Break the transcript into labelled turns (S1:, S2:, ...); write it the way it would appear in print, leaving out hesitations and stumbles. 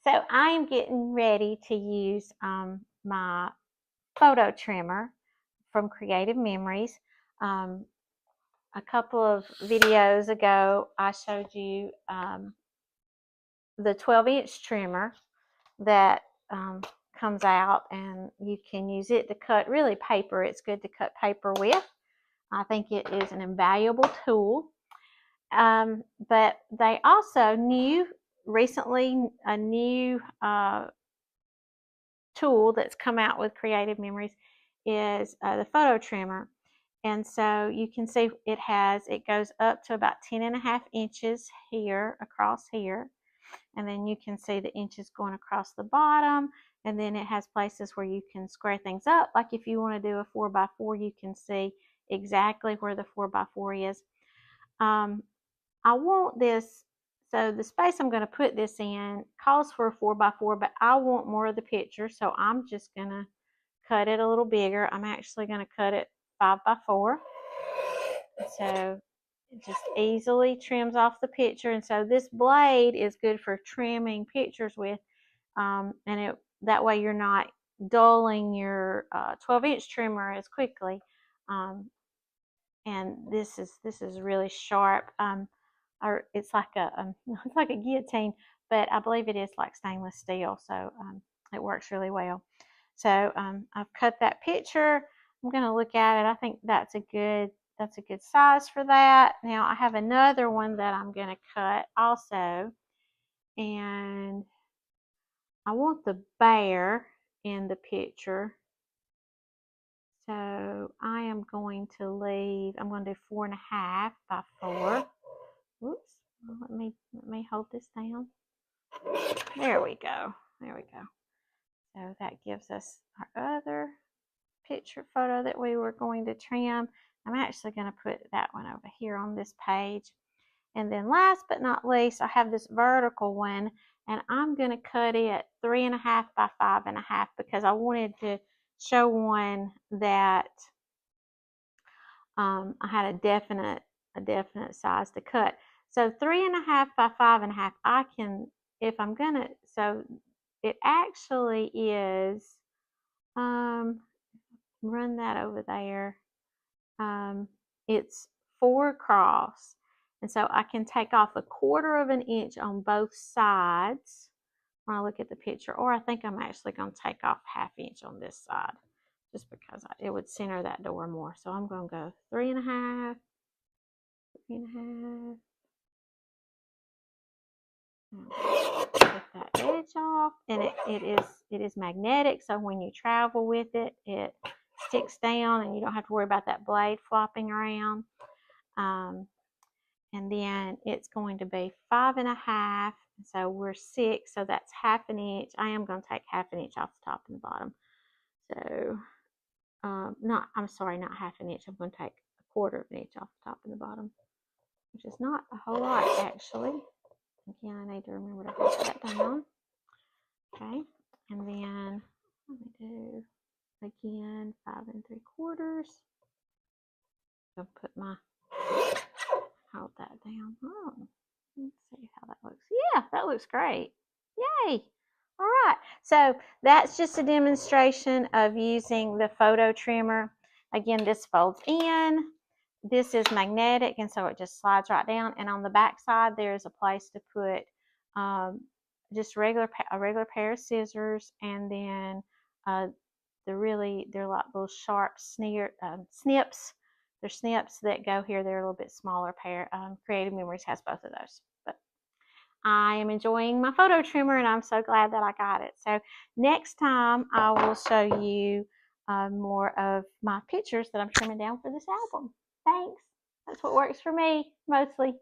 S1: So I am getting ready to use my photo trimmer from Creative Memories. A couple of videos ago, I showed you the 12-inch trimmer that comes out, and you can use it to cut really paper. It's good to cut paper with. I think it is an invaluable tool. But they also recently a new tool that's come out with Creative Memories is the photo trimmer. And so you can see it goes up to about 10.5 inches here, across here. And then you can see the inches going across the bottom. And then it has places where you can square things up. Like if you want to do a 4x4, you can see exactly where the 4x4 is. I want this, so the space I'm going to put this in calls for a 4x4, but I want more of the picture, so I'm just going to cut it a little bigger. I'm actually going to cut it 5x4. So it just easily trims off the picture. And so this blade is good for trimming pictures with, and that way you're not dulling your 12-inch trimmer as quickly. And this is really sharp. Or it's like it's like a guillotine, but I believe it is like stainless steel, so it works really well. So I've cut that picture. I'm going to look at it. I think that's a good size for that. Now I have another one that I'm going to cut also, and I want the bear in the picture. So I am going to I'm going to do 4.5x4. Oops, let me hold this down. There we go. There we go. So that gives us our other picture photo that we were going to trim. I'm actually going to put that one over here on this page. And then last but not least, I have this vertical one, and I'm going to cut it 3.5 by 5.5 because I wanted to show one that I had a definite size to cut. So 3.5 by 5.5, I can, if I'm gonna, so it actually is, run that over there. It's 4 across, and so I can take off 1/4 of an inch on both sides when I look at the picture, or I think I'm actually going to take off 1/2 inch on this side, just because it would center that door more. So I'm going to go 3.5, 3.5. Get that edge off, and it is magnetic, so when you travel with it, it sticks down, and you don't have to worry about that blade flopping around. And then it's going to be 5.5, so we're 6, so that's 1/2 inch. I am going to take 1/2 inch off the top and the bottom. So I'm sorry, not 1/2 inch. I'm going to take 1/4 inch off the top and the bottom, which is not a whole lot actually. Again, I need to remember to put that down. Okay, and then let me do again 5 3/4. I'll put my, hold that down. Oh, let's see how that looks. Yeah, that looks great. Yay! All right, so that's just a demonstration of using the photo trimmer. Again, this folds in. This is magnetic, and so it just slides right down. And on the back side, there's a place to put just a regular pair of scissors, and then they're like little sharp snips. They're snips that go here. They're a little bit smaller pair. Creative Memories has both of those. But I am enjoying my photo trimmer, and I'm so glad that I got it. So next time I will show you more of my pictures that I'm trimming down for this album. Thanks. That's what works for me, mostly.